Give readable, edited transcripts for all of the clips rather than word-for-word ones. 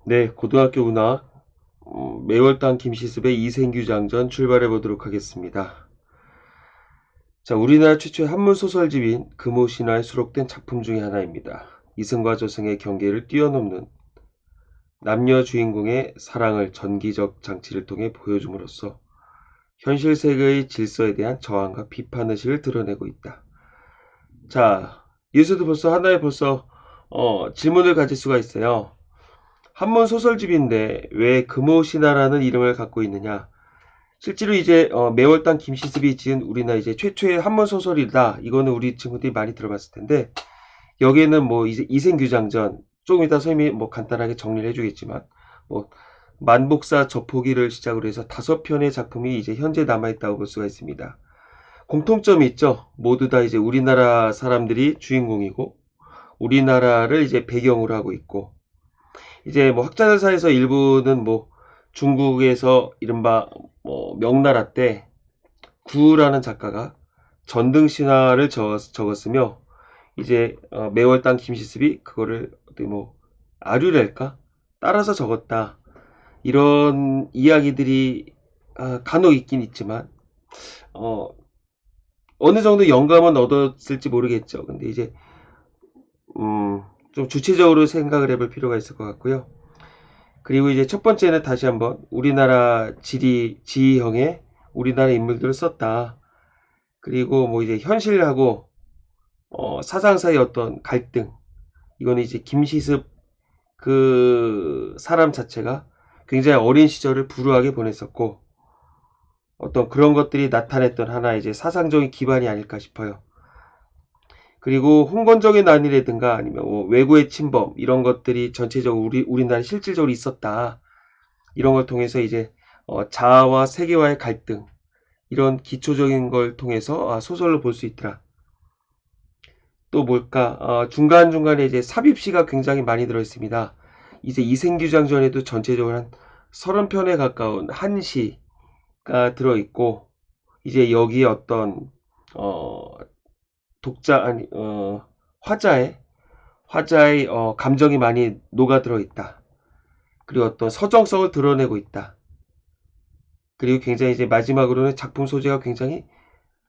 네, 고등학교 문학 매월당 김시습의 이생규 장전 출발해 보도록 하겠습니다. 자, 우리나라 최초의 한문 소설집인 금오신화에 수록된 작품 중의 하나입니다. 이승과 저승의 경계를 뛰어넘는 남녀 주인공의 사랑을 전기적 장치를 통해 보여줌으로써 현실 세계의 질서에 대한 저항과 비판 의식을 드러내고 있다. 자, 여기서도 벌써 하나의 질문을 가질 수가 있어요. 한문 소설집인데 왜 금오신화라는 이름을 갖고 있느냐? 실제로 이제 매월당 김시습이 지은 우리나라 이제 최초의 한문 소설이다. 이거는 우리 친구들이 많이 들어봤을 텐데 여기에는 뭐 이제 이생규장전 조금 이따 선생님이 뭐 간단하게 정리를 해주겠지만 뭐 만복사 저포기를 시작으로 해서 5편의 작품이 이제 현재 남아있다고 볼 수가 있습니다. 공통점이 있죠. 모두 다 이제 우리나라 사람들이 주인공이고 우리나라를 이제 배경으로 하고 있고 이제 뭐 학자들 사이에서 일부는 뭐 중국에서 이른바 뭐 명나라 때 구라는 작가가 전등신화를 적었으며 이제 매월당 김시습이 그거를 뭐 아류랄까 따라서 적었다 이런 이야기들이 간혹 있긴 있지만 어느 정도 영감은 얻었을지 모르겠죠. 근데 이제 좀 주체적으로 생각을 해볼 필요가 있을 것 같고요. 그리고 이제 첫 번째는 다시 한번 우리나라 지휘형의 우리나라 인물들을 썼다. 그리고 뭐 이제 현실하고 사상 사이 어떤 갈등. 이거는 이제 김시습 그 사람 자체가 굉장히 어린 시절을 불우하게 보냈었고 어떤 그런 것들이 나타냈던 하나의 이제 사상적인 기반이 아닐까 싶어요. 그리고 홍건적인 난이라든가 아니면 뭐 외구의 침범 이런 것들이 전체적으로 우리나라에 실질적으로 있었다. 이런 걸 통해서 이제 자아와 세계와의 갈등 이런 기초적인 걸 통해서 소설로 볼 수 있더라. 또 뭘까? 중간중간에 이제 삽입시가 굉장히 많이 들어있습니다. 이제 이생규장전에도 전체적으로 한 30편에 가까운 한시가 들어있고 이제 여기에 어떤 독자 아니 화자의 감정이 많이 녹아 들어있다. 그리고 어떤 서정성을 드러내고 있다. 그리고 굉장히 이제 마지막으로는 작품 소재가 굉장히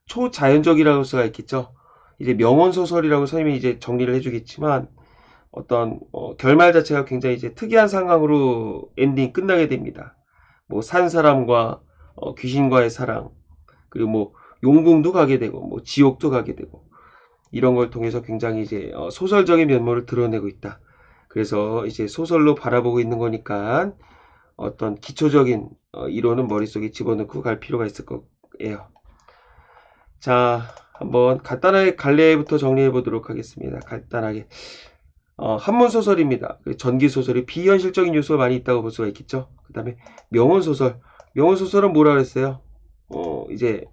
초자연적이라고 할 수가 있겠죠. 이제 명언소설이라고 선생님이 이제 정리를 해주겠지만 어떤 결말 자체가 굉장히 이제 특이한 상황으로 엔딩 끝나게 됩니다. 뭐 산 사람과 귀신과의 사랑 그리고 뭐 용궁도 가게 되고 뭐 지옥도 가게 되고 이런 걸 통해서 굉장히 이제 소설적인 면모를 드러내고 있다. 그래서 이제 소설로 바라보고 있는 거니까 어떤 기초적인 이론은 머릿속에 집어넣고 갈 필요가 있을 거예요. 자, 한번 간단하게 갈래부터 정리해 보도록 하겠습니다. 간단하게. 한문 소설입니다. 전기 소설이 비현실적인 요소가 많이 있다고 볼 수가 있겠죠. 그 다음에 명언 소설. 명언 소설은 뭐라 그랬어요? 이제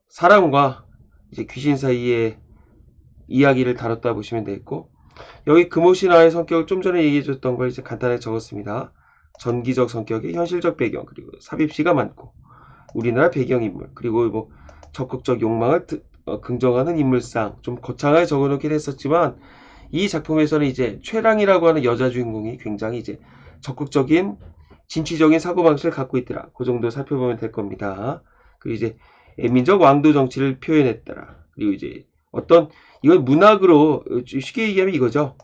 사람과 이제 귀신 사이의 이야기를 다뤘다 보시면 되겠고, 여기 금오신화의 성격을 좀 전에 얘기해 줬던 걸 이제 간단하게 적었습니다. 전기적 성격의 현실적 배경, 그리고 삽입시가 많고, 우리나라 배경인물, 그리고 뭐 적극적 욕망을 긍정하는 인물상 좀 거창하게 적어놓긴 했었지만 이 작품에서는 이제 최랑이라고 하는 여자 주인공이 굉장히 이제 적극적인 진취적인 사고방식을 갖고 있더라. 그 정도 살펴보면 될 겁니다. 그리고 이제 민족 왕도 정치를 표현했더라. 그리고 이제 어떤 이건 문학으로 쉽게 얘기하면 이거죠.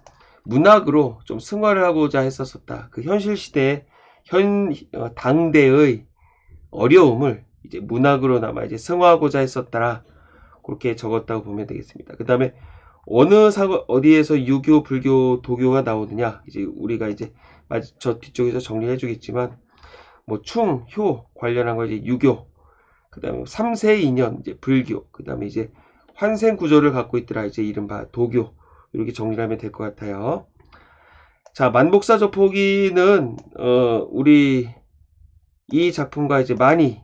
문학으로 좀 승화를 하고자 했었다. 그 현실 시대의 당대의 어려움을 이제 문학으로나마 이제 승화하고자 했었더라. 그렇게 적었다고 보면 되겠습니다. 그 다음에 어디에서 유교, 불교, 도교가 나오느냐. 이제 우리가 이제 저 뒤쪽에서 정리해 주겠지만 뭐 충, 효 관련한 거 이제 유교. 그 다음에 3세 인연 이제 불교. 그 다음에 이제 환생 구조를 갖고 있더라. 이제 이른바 도교. 이렇게 정리를 하면 될 것 같아요. 자, 만복사 저포기는 우리 이 작품과 이제 많이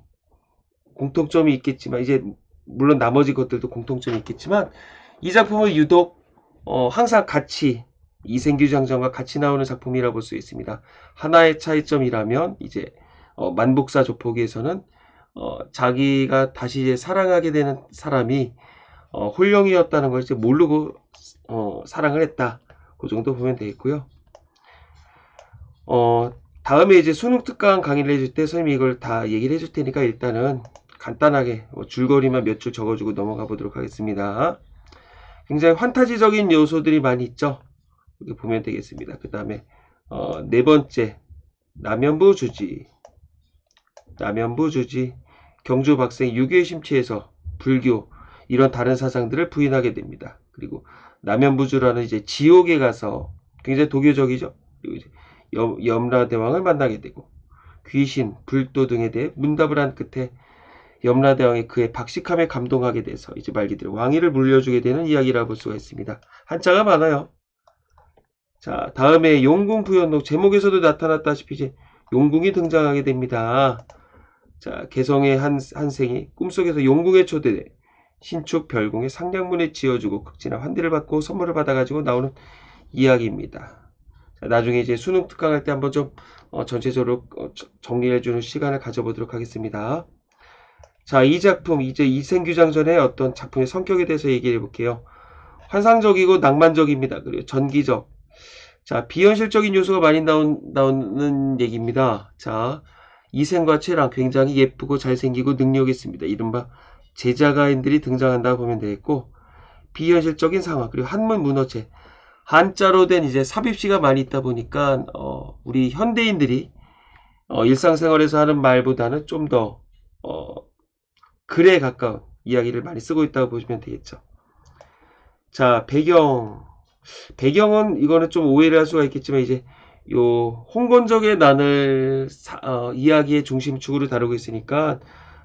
공통점이 있겠지만 이제 물론 나머지 것들도 공통점이 있겠지만 이 작품은 유독 항상 같이 이생규 장전과 같이 나오는 작품이라 볼 수 있습니다. 하나의 차이점이라면 이제 만복사 조포기에서는 자기가 다시 이제 사랑하게 되는 사람이 홀령이었다는 걸 이제 모르고 사랑을 했다. 그 정도 보면 되겠고요. 다음에 이제 수능 특강 강의를 해줄 때 선생님이 이걸 다 얘기를 해줄 테니까 일단은 간단하게 줄거리만 몇 줄 적어주고 넘어가 보도록 하겠습니다. 굉장히 환타지적인 요소들이 많이 있죠. 이렇게 보면 되겠습니다. 그 다음에 네 번째 남연부 주지, 경주 박생 유교에 심취해서 불교 이런 다른 사상들을 부인하게 됩니다. 그리고 남연부주라는 이제 지옥에 가서 굉장히 도교적이죠. 그리고 이제 염라대왕을 만나게 되고 귀신, 불도 등에 대해 문답을 한 끝에 염라대왕이 그의 박식함에 감동하게 돼서 이제 말 그대로 왕위를 물려주게 되는 이야기라 볼 수가 있습니다. 한자가 많아요. 자, 다음에 용궁 부연록 제목에서도 나타났다시피 이제 용궁이 등장하게 됩니다. 자, 개성의 한생이 꿈속에서 용궁에 초대돼 신축 별궁의 상량문에 지어주고 극진한 환대를 받고 선물을 받아가지고 나오는 이야기입니다. 자, 나중에 이제 수능 특강할 때 한번 좀 전체적으로 정리해주는 시간을 가져보도록 하겠습니다. 자, 이 작품 이제 이생규장전의 어떤 작품의 성격에 대해서 얘기해 볼게요. 환상적이고 낭만적입니다. 그리고 전기적. 자, 비현실적인 요소가 많이 나오는 얘기입니다. 자, 이생과 최랑 굉장히 예쁘고 잘생기고 능력 있습니다. 이른바 제자가인들이 등장한다고 보면 되겠고, 비현실적인 상황, 그리고 한문 문어체, 한자로 된 이제 삽입시가 많이 있다 보니까 우리 현대인들이 일상생활에서 하는 말보다는 좀 더 글에 가까운 이야기를 많이 쓰고 있다고 보시면 되겠죠. 자, 배경은 이거는 좀 오해를 할 수가 있겠지만 이제 요 홍건적의 난을 이야기의 중심축으로 다루고 있으니까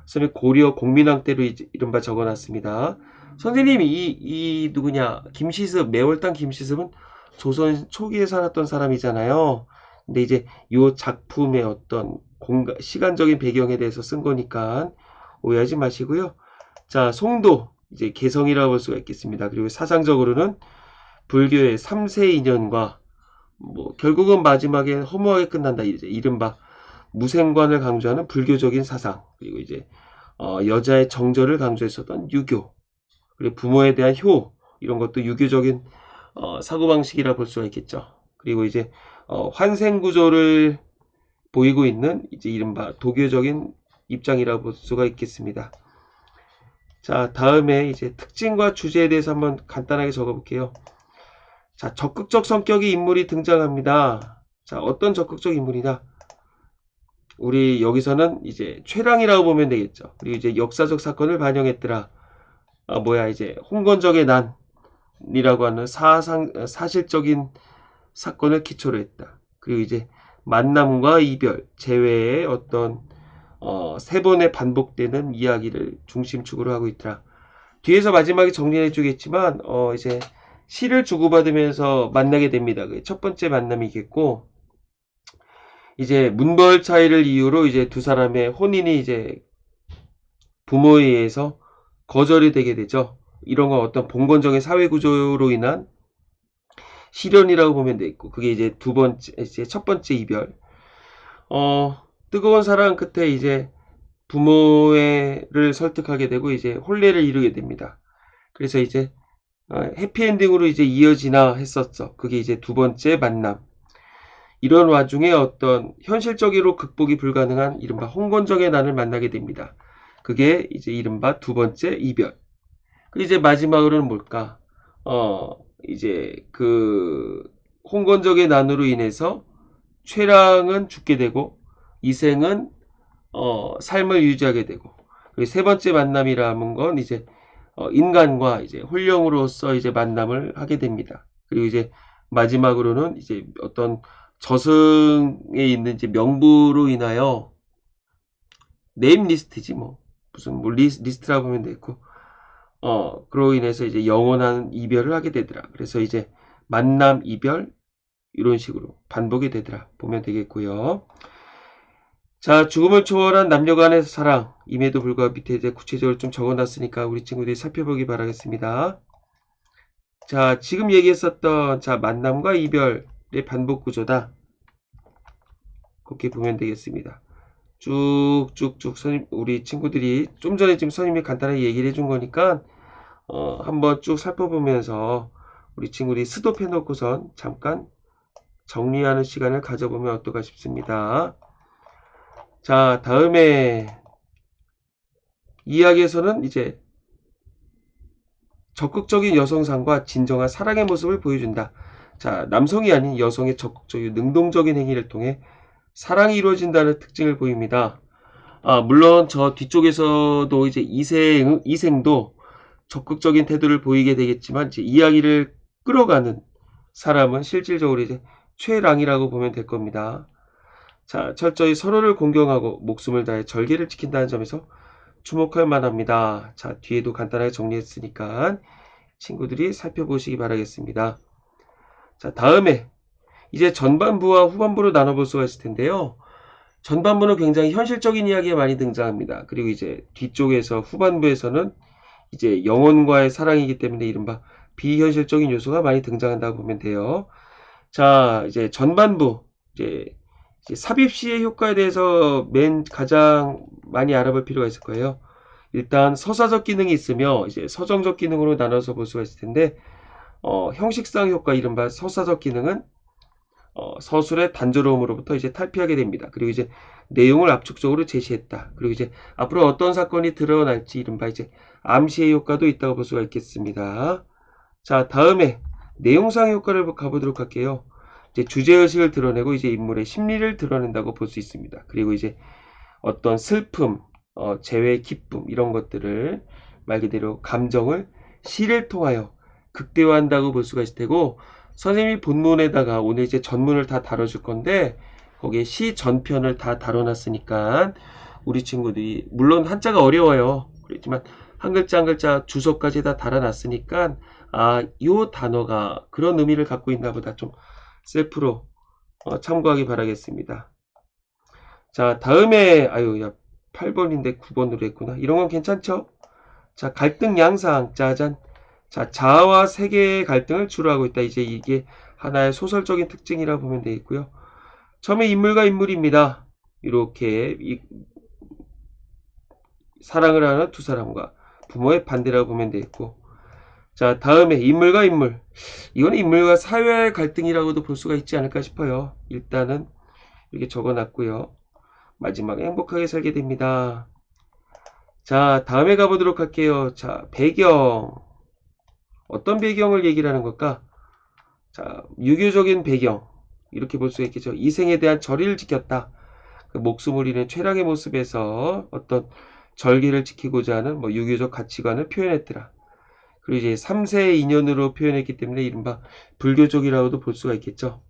선생님 고려 공민왕 때로 이른바 적어놨습니다. 선생님이 이 누구냐 김시습 매월당 김시습은 조선 초기에 살았던 사람이잖아요. 근데 이제 요 작품의 어떤 시간적인 배경에 대해서 쓴 거니까 오해하지 마시고요. 자, 송도 이제 개성이라고 볼 수가 있겠습니다. 그리고 사상적으로는 불교의 3세 인연과 결국은 마지막에 허무하게 끝난다. 이제 이른바 무생관을 강조하는 불교적인 사상, 그리고 이제 여자의 정절을 강조했었던 유교, 그리고 부모에 대한 효 이런 것도 유교적인 사고방식이라 볼 수가 있겠죠. 그리고 이제 환생구조를 보이고 있는 이제 이른바 도교적인 입장이라 볼 수가 있겠습니다. 자, 다음에 이제 특징과 주제에 대해서 한번 간단하게 적어볼게요. 자, 적극적 성격의 인물이 등장합니다. 자, 어떤 적극적 인물이냐? 우리 여기서는 이제 최랑이라고 보면 되겠죠. 그리고 이제 역사적 사건을 반영했더라. 이제 홍건적의 난이라고 하는 사실적인 사건을 기초로 했다. 그리고 이제 만남과 이별, 재회의 어떤 세 번에 반복되는 이야기를 중심축으로 하고 있더라. 뒤에서 마지막에 정리해 주겠지만 이제 시를 주고받으면서 만나게 됩니다. 첫 번째 만남이겠고, 이제 문벌 차이를 이유로 이제 두 사람의 혼인이 이제 부모에 의해서 거절이 되게 되죠. 이런 건 어떤 봉건적인 사회 구조로 인한 실현이라고 보면 되겠고, 그게 이제 첫 번째 이별. 뜨거운 사랑 끝에 이제 부모를 설득하게 되고 이제 혼례를 이루게 됩니다. 그래서 이제 해피엔딩으로 이제 이어지나 했었죠. 그게 이제 두 번째 만남. 이런 와중에 어떤 현실적으로 극복이 불가능한 이른바 홍건적의 난을 만나게 됩니다. 그게 이제 이른바 두 번째 이별. 그리고 이제 마지막으로는 뭘까? 이제 그 홍건적의 난으로 인해서 최랑은 죽게 되고 이생은 삶을 유지하게 되고, 그리고 세 번째 만남이라는 건 이제 인간과 이제 혼령으로서 이제 만남을 하게 됩니다. 그리고 이제 마지막으로는 이제 어떤 저승에 있는 이제 명부로 인하여 네임 리스트지 무슨 리스트라고 보면 되고, 그로 인해서 이제 영원한 이별을 하게 되더라. 그래서 이제 만남 이별 이런 식으로 반복이 되더라 보면 되겠고요. 자, 죽음을 초월한 남녀 간의 사랑, 임에도 불구하고 밑에 이제 구체적으로 좀 적어놨으니까 우리 친구들이 살펴보기 바라겠습니다. 자, 지금 얘기했었던 만남과 이별의 반복 구조다. 그렇게 보면 되겠습니다. 쭉쭉쭉 우리 친구들이 좀 전에 지금 선생님이 간단하게 얘기를 해준 거니까 한번 쭉 살펴보면서 우리 친구들이 스톱해 놓고선 잠깐 정리하는 시간을 가져보면 어떨까 싶습니다. 자, 다음에 이야기에서는 이제 적극적인 여성상과 진정한 사랑의 모습을 보여준다. 자, 남성이 아닌 여성의 적극적인 능동적인 행위를 통해 사랑이 이루어진다는 특징을 보입니다. 물론 저 뒤쪽에서도 이제 이생도 적극적인 태도를 보이게 되겠지만, 이제 이야기를 끌어가는 사람은 실질적으로 이제 최랑이라고 보면 될 겁니다. 자, 철저히 서로를 공경하고 목숨을 다해 절개를 지킨다는 점에서 주목할 만합니다. 자, 뒤에도 간단하게 정리했으니까 친구들이 살펴보시기 바라겠습니다. 자, 다음에 이제 전반부와 후반부로 나눠볼 수가 있을 텐데요. 전반부는 굉장히 현실적인 이야기가 많이 등장합니다. 그리고 이제 뒤쪽에서 후반부에서는 이제 영혼과의 사랑이기 때문에 이른바 비현실적인 요소가 많이 등장한다고 보면 돼요. 자, 이제 전반부, 이제 삽입시의 효과에 대해서 가장 많이 알아볼 필요가 있을 거예요. 일단 서사적 기능이 있으며 이제 서정적 기능으로 나눠서 볼 수가 있을 텐데, 형식상 효과, 이른바 서사적 기능은 서술의 단조로움으로부터 이제 탈피하게 됩니다. 그리고 이제 내용을 압축적으로 제시했다. 그리고 이제 앞으로 어떤 사건이 드러날지 이른바 이제 암시의 효과도 있다고 볼 수가 있겠습니다. 자, 다음에 내용상 효과를 가보도록 할게요. 이제 주제의식을 드러내고 이제 인물의 심리를 드러낸다고 볼 수 있습니다. 그리고 이제 어떤 슬픔, 재회, 기쁨 이런 것들을 말 그대로 감정을 시를 통하여 극대화한다고 볼 수가 있을 테고, 선생님이 본문에다가 오늘 이제 전문을 다 다뤄줄 건데 거기에 시 전편을 다 다뤄놨으니까 우리 친구들이, 물론 한자가 어려워요. 그렇지만 한 글자 한 글자 주소까지 다 달아놨으니까 요 단어가 그런 의미를 갖고 있나 보다 좀 셀프로 참고하기 바라겠습니다. 자, 다음에 8번인데 9번으로 했구나. 이런 건 괜찮죠? 자, 갈등 양상 짜잔. 자, 자아와 세계의 갈등을 주로 하고 있다. 이제 이게 하나의 소설적인 특징이라 보면 되겠고요. 처음에 인물과 인물입니다. 이렇게 사랑을 하는 두 사람과 부모의 반대라고 보면 되겠고, 자, 다음에 인물과 인물. 이거는 인물과 사회의 갈등이라고도 볼 수가 있지 않을까 싶어요. 일단은 이렇게 적어놨고요. 마지막에 행복하게 살게 됩니다. 자, 다음에 가보도록 할게요. 자, 배경. 어떤 배경을 얘기를 하는 걸까? 자, 유교적인 배경. 이렇게 볼 수 있겠죠. 이생에 대한 절의를 지켰다. 그 목숨을 잃은 최랑의 모습에서 어떤 절개를 지키고자 하는 유교적 가치관을 표현했더라. 그리고 이제 3세의 인연으로 표현했기 때문에 이른바 불교적이라고도 볼 수가 있겠죠.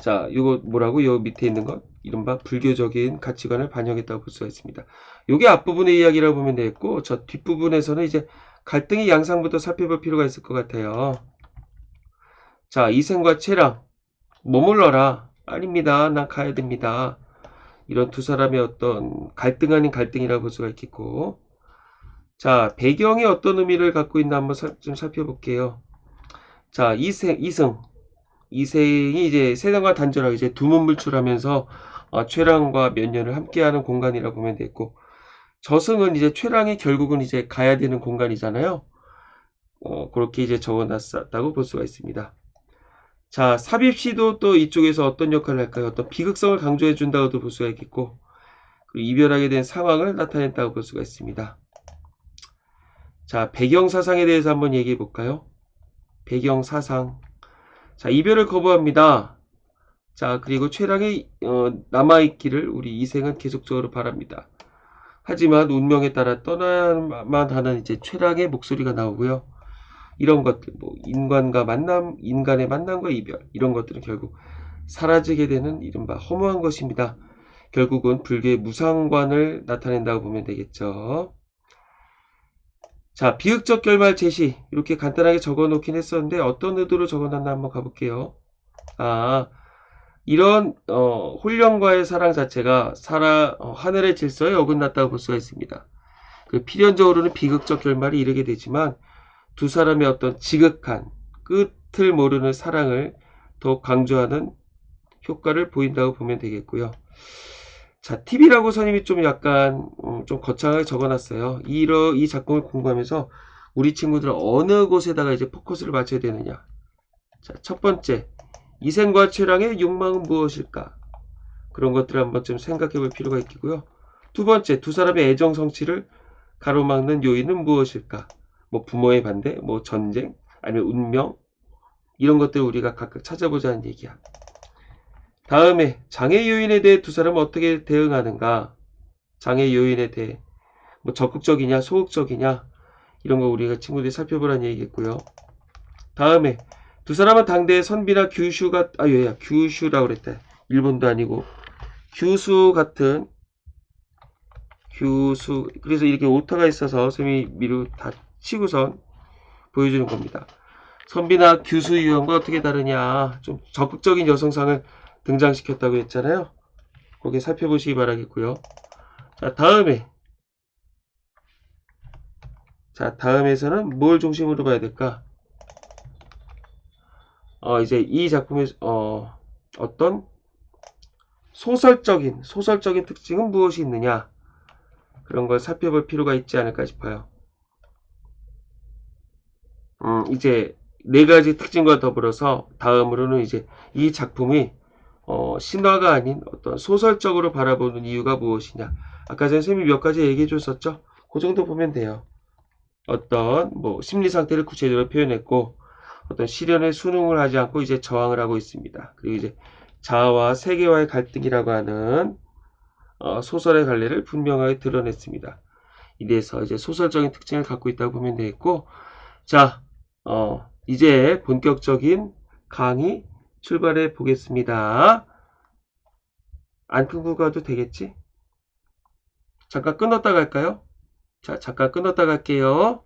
자, 이거 뭐라고? 요 밑에 있는 건 이른바 불교적인 가치관을 반영했다고 볼 수가 있습니다. 요게 앞부분의 이야기라고 보면 되겠고, 저 뒷부분에서는 이제 갈등의 양상부터 살펴볼 필요가 있을 것 같아요. 자, 이생과 최랑 머물러라. 아닙니다. 난 가야 됩니다. 이런 두 사람의 어떤 갈등 아닌 갈등이라고 볼 수가 있겠고, 자, 배경이 어떤 의미를 갖고 있나 한번 좀 살펴볼게요. 자, 이생이 이제 세상과 단절하고 이제 두문불출하면서 최랑과 몇 년을 함께하는 공간이라고 보면 되겠고, 저승은 이제 최랑이 결국은 이제 가야 되는 공간이잖아요. 그렇게 이제 적어놨다고 볼 수가 있습니다. 자, 삽입시도 또 이쪽에서 어떤 역할을 할까요? 어떤 비극성을 강조해 준다고도 볼 수가 있겠고, 그리고 이별하게 된 상황을 나타냈다고 볼 수가 있습니다. 자, 배경사상에 대해서 한번 얘기해 볼까요? 배경사상. 자, 이별을 거부합니다. 자, 그리고 최랑이 남아있기를 우리 이생은 계속적으로 바랍니다. 하지만 운명에 따라 떠나야만 하는 이제 최랑의 목소리가 나오고요. 이런 것들, 인간의 만남과 이별, 이런 것들은 결국 사라지게 되는 이른바 허무한 것입니다. 결국은 불교의 무상관을 나타낸다고 보면 되겠죠. 자, 비극적 결말 제시. 이렇게 간단하게 적어 놓긴 했었는데 어떤 의도로 적어놨나 한번 가볼게요. 이런 홀령과의 사랑 자체가 하늘의 질서에 어긋났다고 볼 수가 있습니다. 필연적으로는 비극적 결말이 이르게 되지만 두 사람의 어떤 지극한 끝을 모르는 사랑을 더 강조하는 효과를 보인다고 보면 되겠고요. 자, 팁이라고 선생님이 좀 약간 좀 거창하게 적어놨어요. 이 작품을 공부하면서 우리 친구들은 어느 곳에다가 이제 포커스를 맞춰야 되느냐. 자, 첫 번째, 이생과 최랑의 욕망은 무엇일까? 그런 것들을 한번 좀 생각해 볼 필요가 있겠고요. 두 번째, 두 사람의 애정 성취를 가로막는 요인은 무엇일까? 뭐 부모의 반대, 뭐 전쟁, 아니면 운명, 이런 것들을 우리가 각각 찾아보자는 얘기야. 다음에 장애 요인에 대해 두 사람은 어떻게 대응하는가? 장애 요인에 대해 뭐 적극적이냐, 소극적이냐, 이런 거 우리가 친구들이 살펴보라는 얘기겠고요. 다음에 두 사람은 당대의 선비나 규슈가 규슈라고 그랬대. 일본도 아니고 규수 같은 규수. 그래서 이렇게 오타가 있어서 쌤이 미루 다 치고선 보여주는 겁니다. 선비나 규수 유형과 어떻게 다르냐. 좀 적극적인 여성상을 등장시켰다고 했잖아요. 거기에 살펴보시기 바라겠고요. 자, 다음에서는 뭘 중심으로 봐야 될까? 이제 이 작품의 어떤 소설적인 특징은 무엇이 있느냐? 그런 걸 살펴볼 필요가 있지 않을까 싶어요. 이제 네 가지 특징과 더불어서 다음으로는 이제 이 작품이 신화가 아닌 어떤 소설적으로 바라보는 이유가 무엇이냐. 아까 전에 쌤이 몇 가지 얘기해 줬었죠? 그 정도 보면 돼요. 어떤 뭐 심리 상태를 구체적으로 표현했고 어떤 시련에 순응을 하지 않고 이제 저항을 하고 있습니다. 그리고 이제 자아와 세계와의 갈등이라고 하는 소설의 갈래를 분명하게 드러냈습니다. 이래서 이제 소설적인 특징을 갖고 있다고 보면 되겠고, 자, 이제 본격적인 강의 출발해 보겠습니다. 안 끊고 가도 되겠지? 잠깐 끊었다 갈까요? 자, 잠깐 끊었다 갈게요.